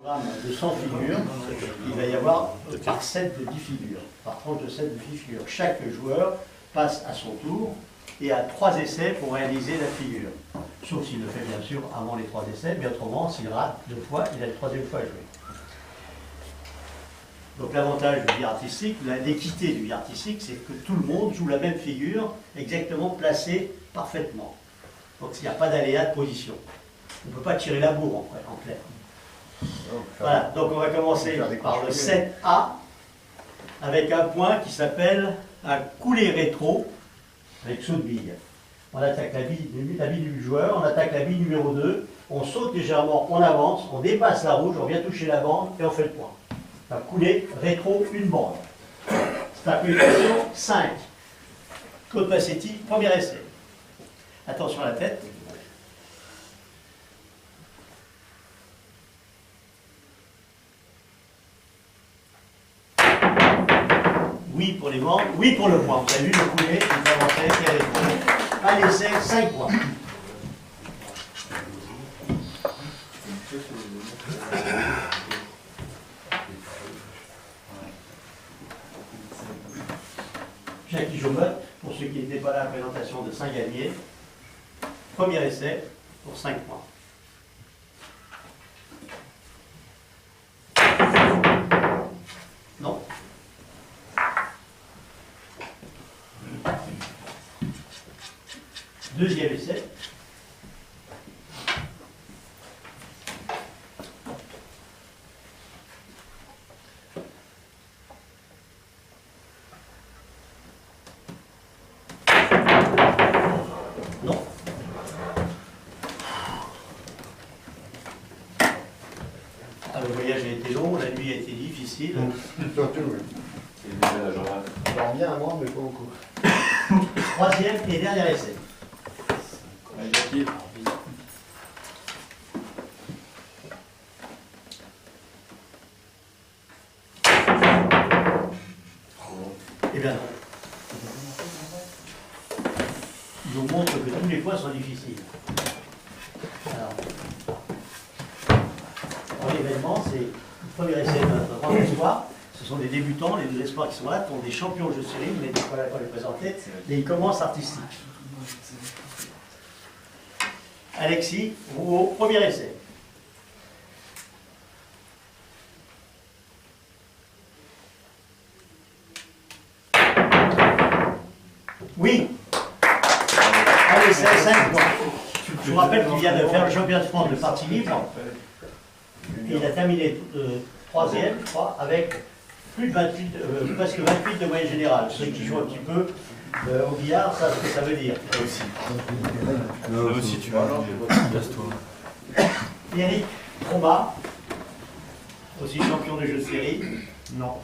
De 100 figures, il va y avoir par set de 10 figures, par tranche de 7 de 10 figures. Chaque joueur passe à son tour et a 3 essais pour réaliser la figure. Sauf s'il le fait bien sûr avant les 3 essais, mais autrement, s'il rate 2 fois, il a la 3e fois à jouer. Donc l'avantage du billet artistique, l'équité du billet artistique, c'est que tout le monde joue la même figure, exactement placée parfaitement. Donc il n'y a pas d'aléa de position. On ne peut pas tirer la bourre en clair. Voilà, donc on va commencer par le 7A avec un point qui s'appelle un coulé rétro avec saut de bille. On attaque la bille du joueur, on attaque la bille numéro 2, on saute légèrement, on avance, on dépasse la rouge, on vient toucher la bande et on fait le point. Un coulé rétro, une bande. C'est un coefficient 5. Claude Passetti, premier essai. Attention à la tête. Oui pour les bandes, oui pour le point. Vous avez vu le coulé, il avançait et rétro. Un essai, 5 points. Jackie Jomotte, pour ceux qui n'étaient pas là à la présentation de Saint-Galmier. Premier essai pour 5 points. Non. Deuxième essai. Non. Ah, le voyage a été long, la nuit a été difficile. Surtout, oui. Je dors bien à moi, mais pas beaucoup. Troisième et dernier essai. Eh bien non. Il nous montre que tous les points sont difficiles. Alors, l'événement, c'est le premier essai de notre grand espoir. Ce sont des débutants, les 2 espoirs qui sont là, qui sont des champions de jeu de série, vous n'êtes pas là pour les présenter, et ils commencent artistique. Alexis, Rouault, premier essai. Oui. Un essai, 5 points. Je vous rappelle qu'il vient de faire le championnat de France de partie libre. Et il a terminé 3e, je crois, avec plus de 28, presque 28 de moyenne générale. Ceux qui jouent un petit peu au billard, ça, ce que ça veut dire. Là aussi, tu vois, laisse-toi. Eric Tromba, aussi champion de jeux de série. Non.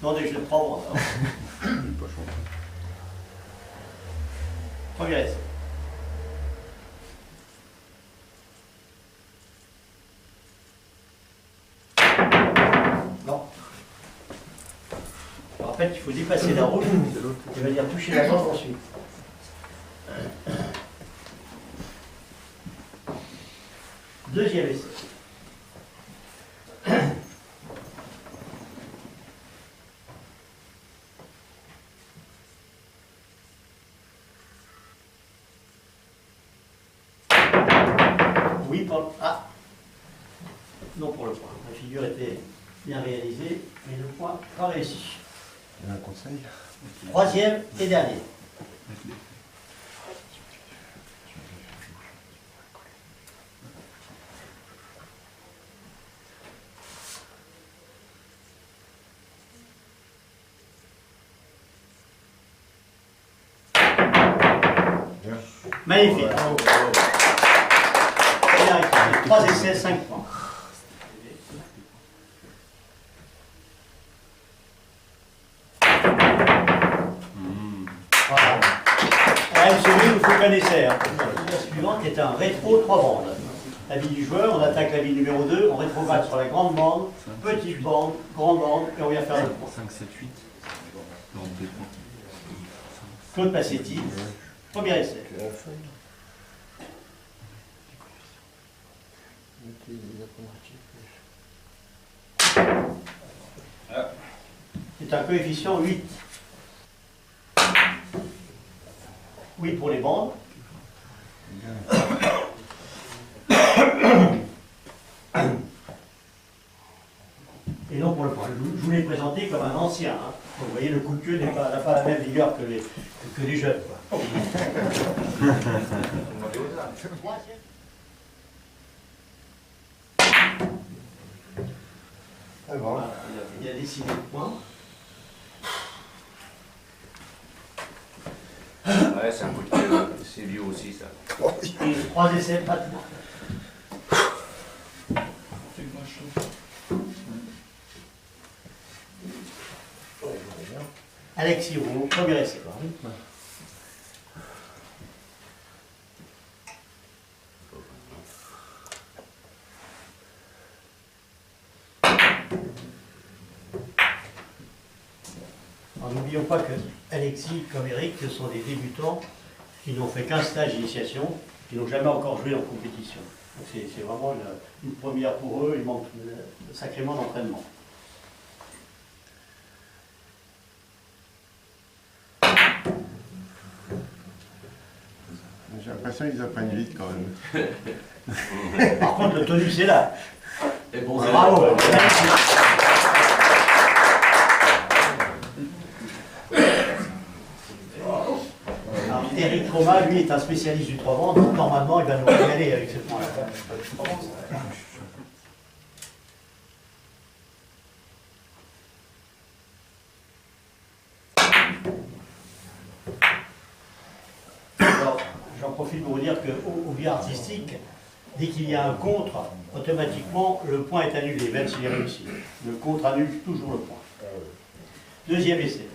Non, des jeux de prendre. Premier essai. Non. Je rappelle qu'il faut dépasser la rouge et venir toucher la bande ensuite. Deuxième essai. Oui pour le... Ah. Non pour le point. La figure était bien réalisée, mais le point pas réussi. Il y a un conseil. Troisième et dernier. Bien. Magnifique. Bien réussi. 3 essais, 5 points. Voilà. La MCV, vous connaissez. La suivante est un rétro 3 bandes. La bille du joueur, on attaque la bille numéro 2, on rétrograde sur la grande bande, petite bande, grande bande, et on vient faire le point. 5, 7, 8. Bande des points. Claude Passetti, premier essai. La feuille. C'est un coefficient 8. Oui pour les bandes. Et non pour le point. Je vous l'ai présenté comme un ancien. Hein. Vous voyez, le coup de queue n'a pas la même vigueur que les jeunes. Quoi. Ah bon. Voilà, il a décidé le point. Ouais, c'est un coup de queue. C'est vieux aussi, ça. 3 essais, pas de point. Alexis Roux, premier essai. Alors n'oublions pas que Alexis comme Eric sont des débutants qui n'ont fait qu'un stage d'initiation, qui n'ont jamais encore joué en compétition. Donc c'est vraiment une première pour eux, il manque sacrément d'entraînement. J'ai l'impression qu'ils apprennent vite quand même. Par contre, le tonus est là. Et bon, Bravo. Alors, Eric Romain, lui, est un spécialiste du 3 vents, donc normalement, il va nous régaler avec ce point-là. Alors, j'en profite pour vous dire qu'au biais artistique, dès qu'il y a un contre, automatiquement, le point est annulé, même s'il est réussi. Le contre annule toujours le point. Deuxième essai.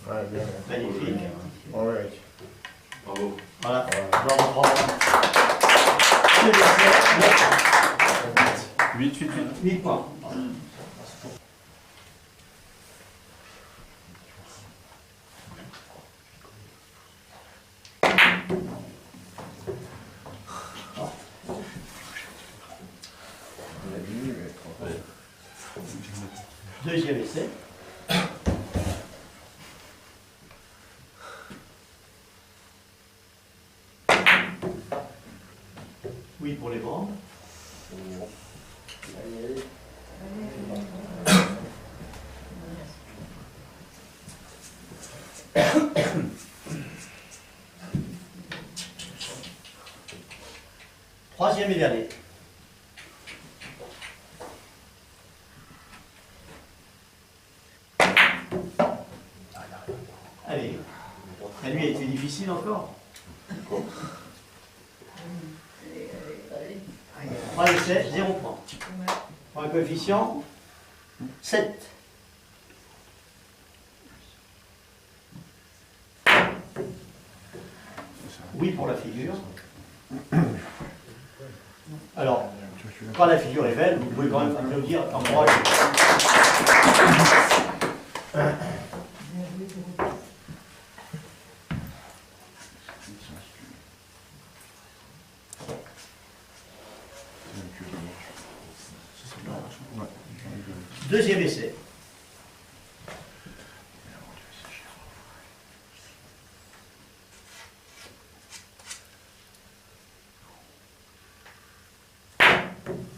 Ouais, bien. Magnifique. Ouais. bravo. Voilà. Bravo. Deux essais, 8. 8 points. On a diminué, mais Deuxième essai. Oui pour les bandes. Troisième et dernier. Allez. La nuit a été difficile encore. 3 essais, 0 point. Pour un coefficient 7. Oui pour la figure. Alors, quand la figure est belle, vous pouvez quand même applaudir en moi. Deuxième essai.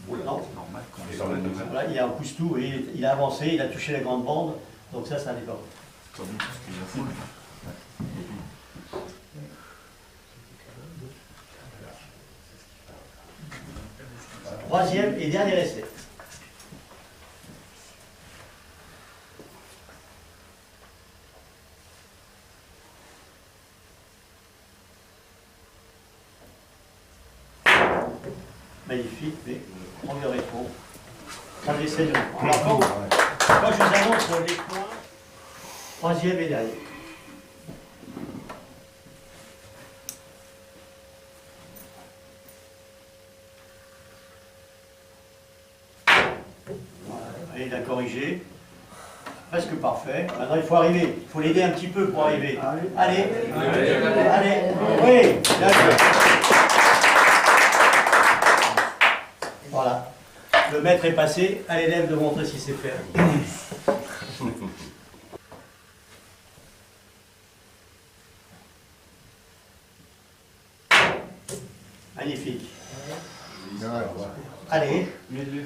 Non. Normal quand Et dans le domaine. Voilà, il y a un pousse-tout et il a avancé, il a touché la grande bande, donc ça n'est pas bon. Tant mieux parce qu'il y a foule. Troisième et dernier essai. Magnifique, mais on le répond. On essaie de... Alors, quand je vous annonce les points, troisième et dernier. Voilà, et il a corrigé. presque parfait. Maintenant, il faut arriver. Il faut l'aider un petit peu pour arriver. Allez, allez. Oui, bien joué. Voilà. Le maître est passé. À l'élève de montrer ce qu'il sait faire. Magnifique. Allez. Désolé,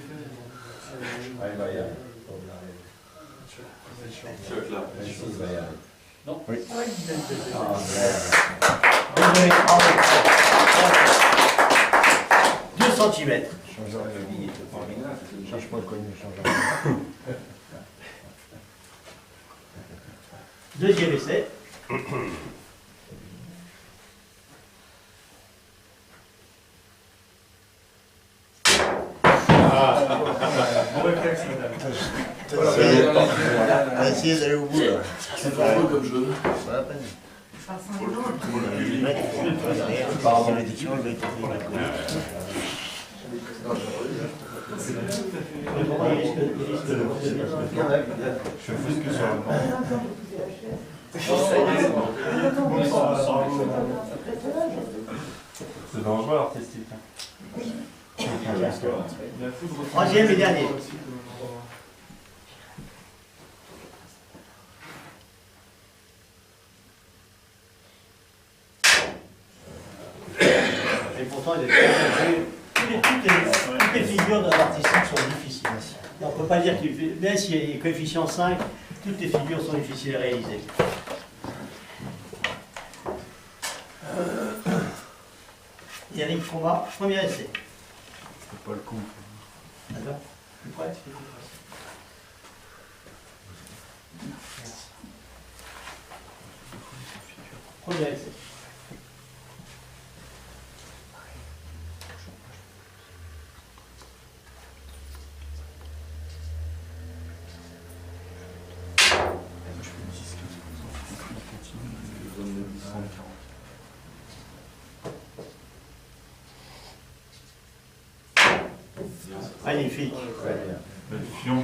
bravo. 2 centimètres. Change pas le connu, change rien. Deuxième essai. Bon réflexe, madame. Essayez d'aller au bout là. C'est pas beau comme jeu. C'est pas la peine. Par rapport à l'édition, elle va être je fous ce que sur le C'est dangereux l'artistique. Troisième et dernier. Et pourtant, il est très bien. Toutes les figures d'un artistique sont difficiles. On ne peut pas dire qu'il fait. Même s'il y a coefficient 5, toutes les figures sont difficiles à réaliser. Yannick Froment, premier essai. C'est pas le coup. D'accord. Plus près. Premier essai. Magnifique. Fion.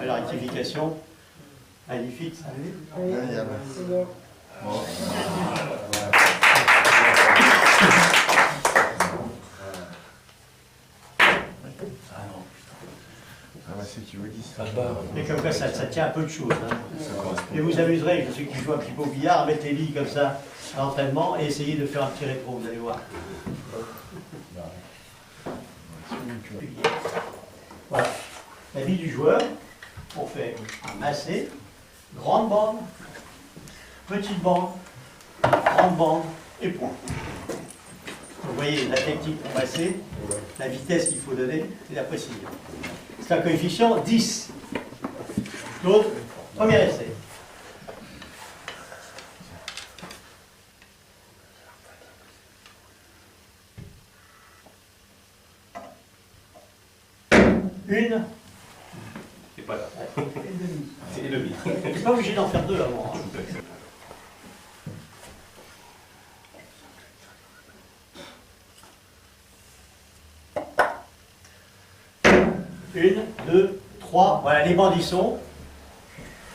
La rectification. Magnifique. C'est tu veux dire. Et comme ça, ça tient un peu de choses. Hein. Et vous amuserez, ceux qui jouent un petit peu au billard, à mettre les billes comme ça à l'entraînement et essayer de faire un petit rétro, vous allez voir. Voilà. La bille du joueur, on fait un massé, grande bande, petite bande, grande bande et point. Vous voyez la technique pour masser, la vitesse qu'il faut donner et la précision. C'est un coefficient 10. Donc, premier essai. Une. C'est pas là. Une demi. C'est une demi. Je ne suis pas obligé d'en faire deux avant. Hein. Une, deux, trois. Voilà, les bandes y sont.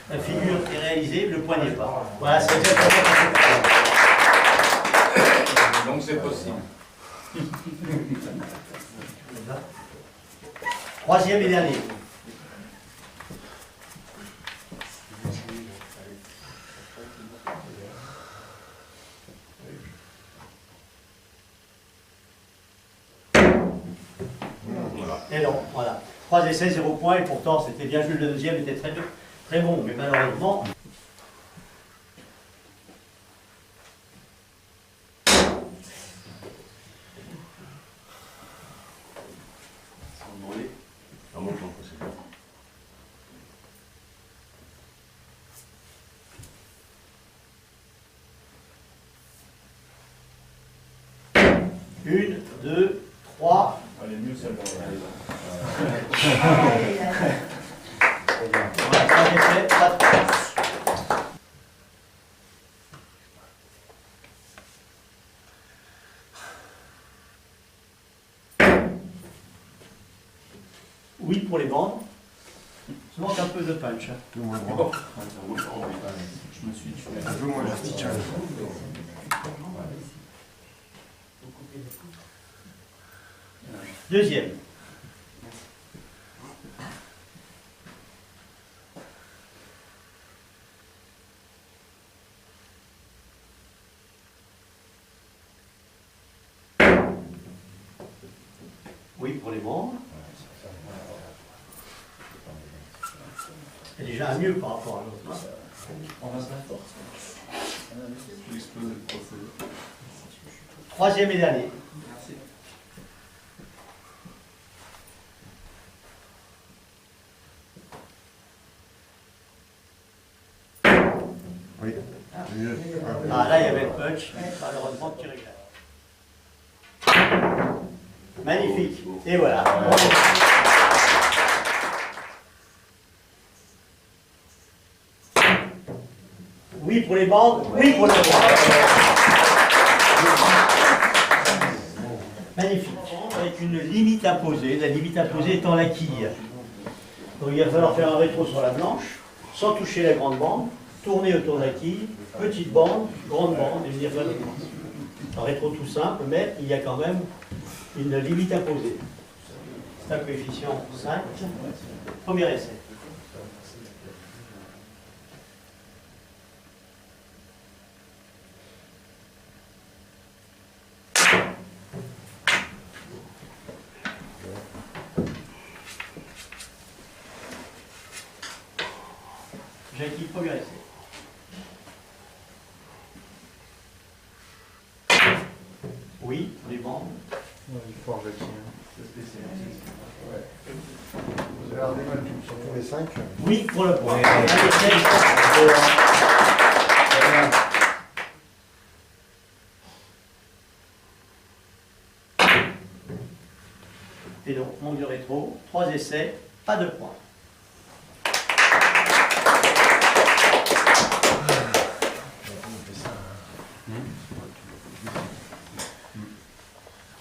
La figure est réalisée, le point n'est pas. Voilà, c'est exactement ça. Donc c'est possible. Troisième et dernier. Et non, voilà. 3 essais, 0 points, et pourtant c'était bien joué, le deuxième était très, très bon, mais malheureusement. Une, deux, trois. Elle est mieux celle-là. Voilà, 3 essais, 4. Oui pour les bandes. Ça manque un peu de punch. Un peu moins droit. Je me suis tué. Un peu moins vertical. Deuxième. Oui pour les bandes. C'est déjà un mieux par rapport à l'autre. On va se battre. Je vais exploser le procédé. Troisième et dernier. Merci. Oui. Mieux. Ah là il y avait le punch, malheureusement petit réglage. Magnifique. Et voilà. Oui pour les bandes, oui pour les bandes. Magnifique. Avec une limite imposée, la limite imposée étant la quille. Donc il va falloir faire un rétro sur la blanche, sans toucher la grande bande, tourner autour de la quille, petite bande, grande bande, et venir faire le point. Un rétro tout simple, mais il y a quand même une limite imposée. C'est un coefficient 5. Premier essai. Jackie, premier essai. Oui, pour les bandes. Fort Jackie. Vous avez regardé mal sur tous les 5. Oui, pour le point. Ouais. Un essai. Et donc, manque de rétro, 3 essais, pas de points.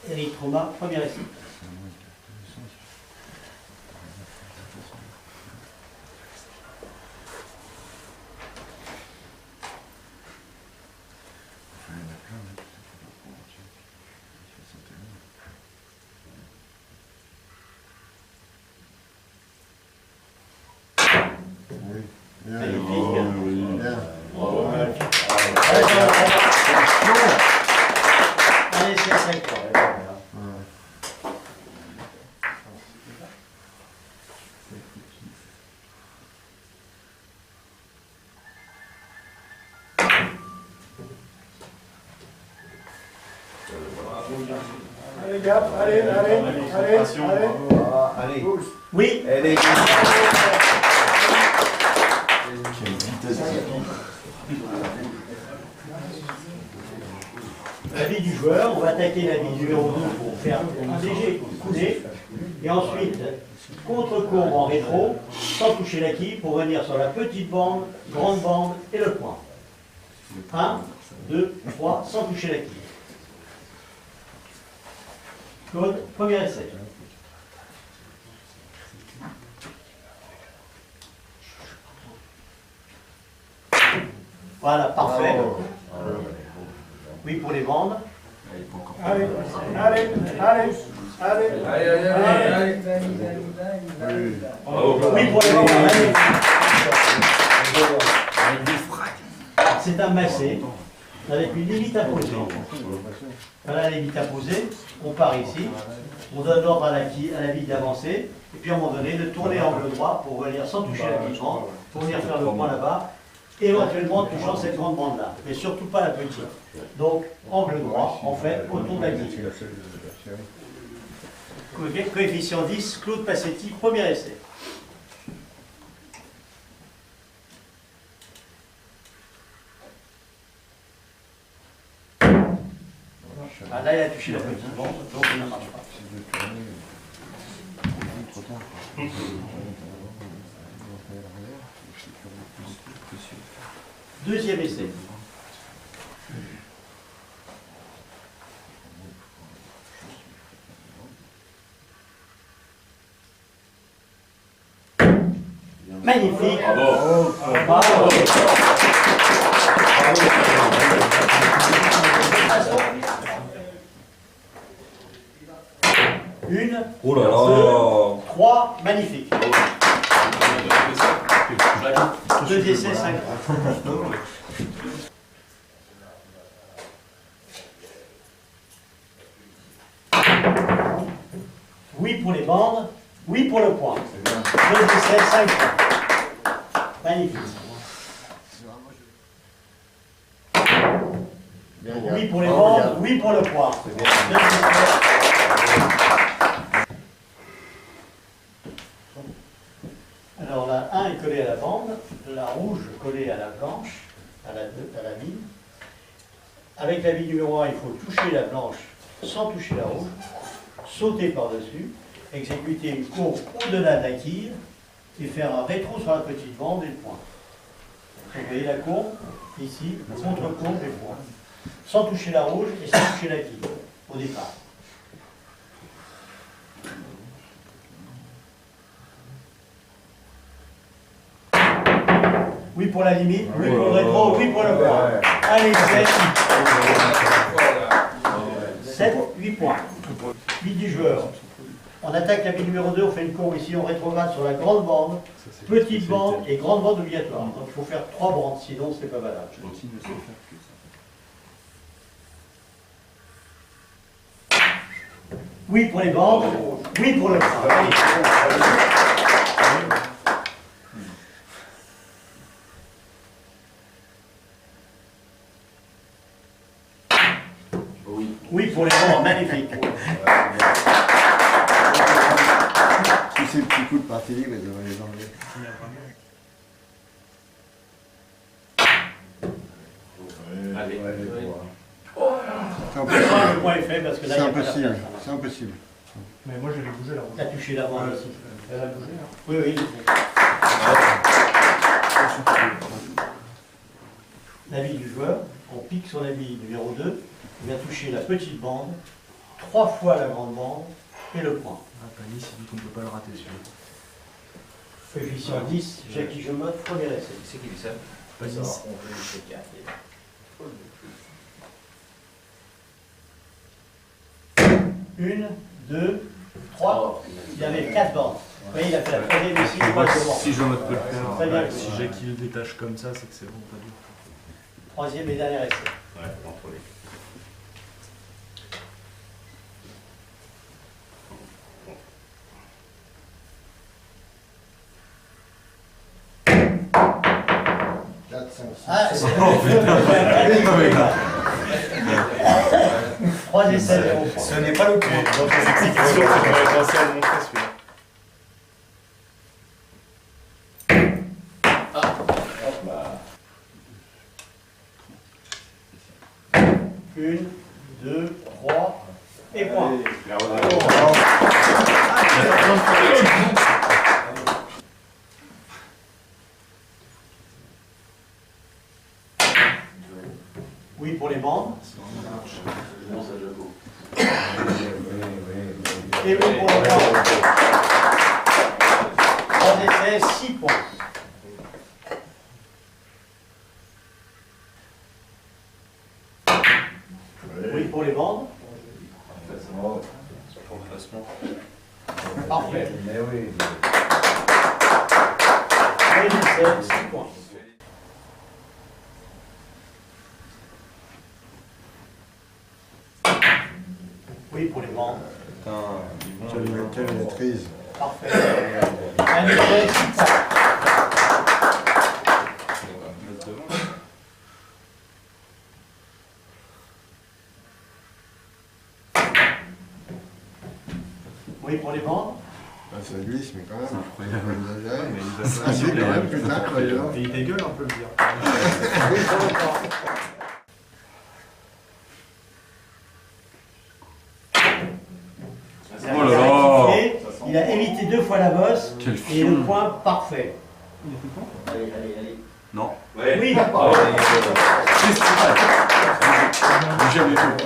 Eric Romain, premier essai. Oui. Bien. Magnifique. Bien. Un essai, 5 points. Allez, gars, allez, allez, allez, allez. Allez. Oui, Elle est. Quelle vitesse. l'avis du joueur, on va attaquer l'avis numéro 2 pour faire un léger coulé, et ensuite contre-courbe en rétro, sans toucher la quille, pour venir sur la petite bande, grande bande et le point. 1, 2, 3, sans toucher la quille. Claude, premier essai. Voilà, parfait. Oui, pour les bandes. Allez, allez, allez, allez. Oui, pour les bandes. C'est un massé avec une limite imposée. Voilà la limite imposée. On part ici. On donne l'ordre à la bille d'avancer. Et puis à un moment donné, de tourner angle droit pour venir sans toucher la petite bande, pour venir faire le point là-bas. Éventuellement touchant cette grande bande-là, mais surtout pas la petite. Donc, angle droit, en fait, autour de la grille. Coefficient 10, Claude Passetti, premier essai. Ah, là, il a touché la petite bande, donc ça ne marche pas. Deuxième essai. Magnifique. Bravo. Bravo. Une, Oh là là. 3, magnifique. 2 essais, 5 points. Oui pour les bandes, oui pour le point. 2 essais, 5 points. Magnifique. Oui pour les bandes, oui pour le point. 2 essais. Alors la 1 est collée à la bande, la rouge collée à la blanche, à la mine. Avec la bille numéro 1, il faut toucher la blanche sans toucher la rouge, sauter par-dessus, exécuter une courbe au-delà de la quille et faire un rétro sur la petite bande et le point. Vous voyez la courbe, ici, contre-courbe et point. Sans toucher la rouge et sans toucher la quille, au départ. Oui pour la limite, oui pour le rétro, oui pour le point. Allez, 7, 8 points. 8 du joueur. On attaque la bille numéro 2, on fait une courbe ici, on rétrograde sur la grande bande, petite bande et grande bande obligatoire. Donc il faut faire 3 bandes, sinon ce n'est pas valable. Oui pour les bandes, oui pour le point. Allez. Oui pour les bandes, magnifique. Tous ces petits coups de partie libre, ils devraient les enlever. Allez. C'est impossible. Le point est fait parce que là, C'est il n'y a pas la impossible. place. C'est impossible. Mais moi, je l'ai bougé là. Tu as touché la bande aussi. Elle a bougé, hein. Oui, oui. La bille du joueur, on pique sur la bille numéro 2, il vient toucher la petite bande, 3 fois la grande bande et le point. Ah, Panis, il dit qu'on ne peut pas le rater celui-là. Coefficient 10, Jackie Gemotte, premier essai. C'est qui dit ça? Panis. Une, 2, 3, il avait 4 bandes. Vous voyez, il a fait la troisième ici, il passe devant. Si je me peux le faire, Très bien. si Jackie le détache comme ça, c'est que c'est bon, pas dur. Troisième et dernier essai. Ouais, contrôlé. Ah, c'est 3 essais, 0 points. Ce n'est pas le point. Dans tes exécutions, tu m'avais pensé à le montrer celui-là. Une, 2, 3, et point. Oui pour les bandes. Et oui pour le point. 3 essais, 6 points. Oui pour les bandes. Parfait. 3 essais, 6 points. Oui pour les bandes. Quelle maîtrise. Parfait. Un essai, 6 points. Oui pour les bandes. Ah, ça glisse, mais quand même. C'est incroyable. Faut exagérer. Mais il va Ah, si, quand même, putain, voyons. Et il dégueule un peu le dire. Oh là là. Il a évité 2 fois la bosse Quel et fion. le point parfait. Non. Oui, Festival. Jamais tout.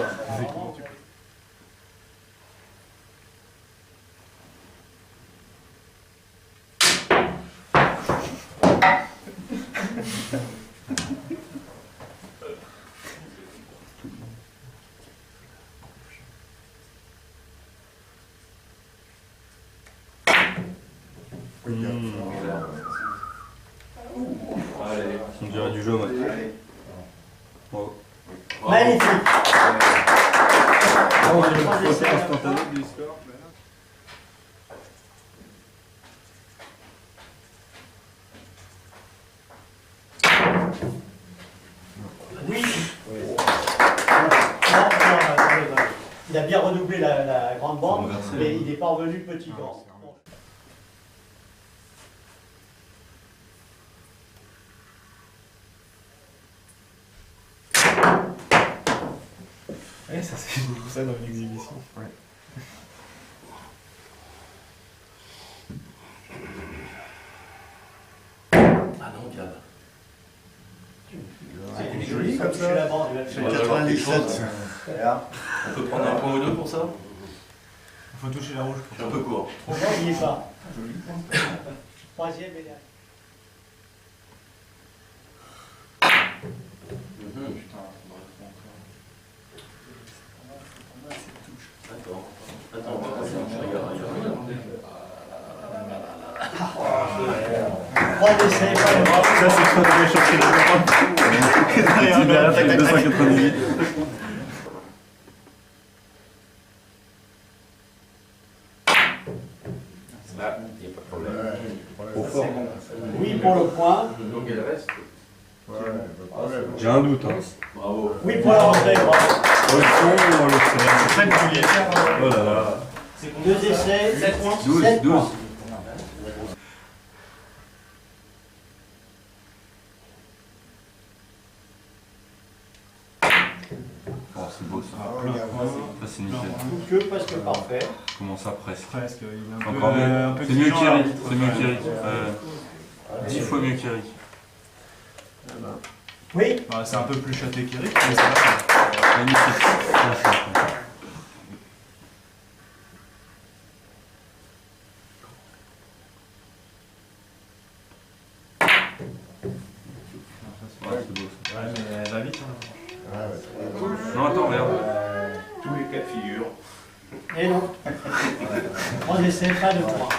Bravo. Magnifique. Oh, Trois le essais côté à la instantané fin. du score. Oui. Non. Il a bien redoublé la grande bande, Renversé, mais hein. il n'est pas revenu petit grand. Ouais, ça c'est ça dans une exhibition. Ouais. Ah non, Gab. C'est joli comme ça. La bande, il va le C'est faire. 97. On peut prendre un point ou deux pour ça? Il faut toucher la rouge. Je suis un peu court. Au moins, il n'y est pas. Troisième et dernier. Attends, je regarde. Trois essais, pas de bras. Ça c'est quand on va chercher la C'est derrière, c'est 298. Là, il n'y a pas de problème. Au fort. Oui pour le point. Donc elle reste. J'ai un doute. Hein. Bravo. Oui pour la rentrée, bravo. Oh le son, le son. Très régulier. Oh là là. Deux essais, 7 points. 12, 7 12. points. Oh, c'est beau ça. Ça, c'est nickel. Coup de queue presque parfait. Comment ça presque. Presque, il est Encore mieux. un peu C'est mieux exigeant, qu'Eric. l'arbitre. C'est mieux qu'Eric. 10 fois mieux qu'Eric. Oui. Bah, c'est un peu plus châté qu'Eric, mais ça va. Magnifique. Merci. Ouais, c'est beau ça. Ouais, mais elle va vite. Hein. Non, attends, regarde. Tous les cas de figure. Et non. Trois essais, pas de points.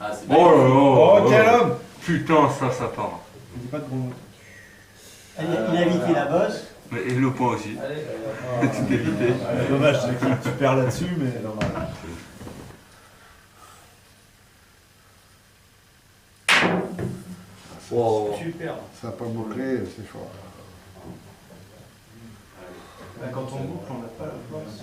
Ah, c'est Oh là là. Oh, quel homme! Putain, ça part. Il dit pas de gros mots. Il a évité la bosse. Mais et le point aussi. Tout évité. Ouais, dommage, c'est que tu perds là-dessus, mais normal. Oh. Super. Ça n'a pas bouclé, c'est chaud. Quand on boucle, on n'a pas la force.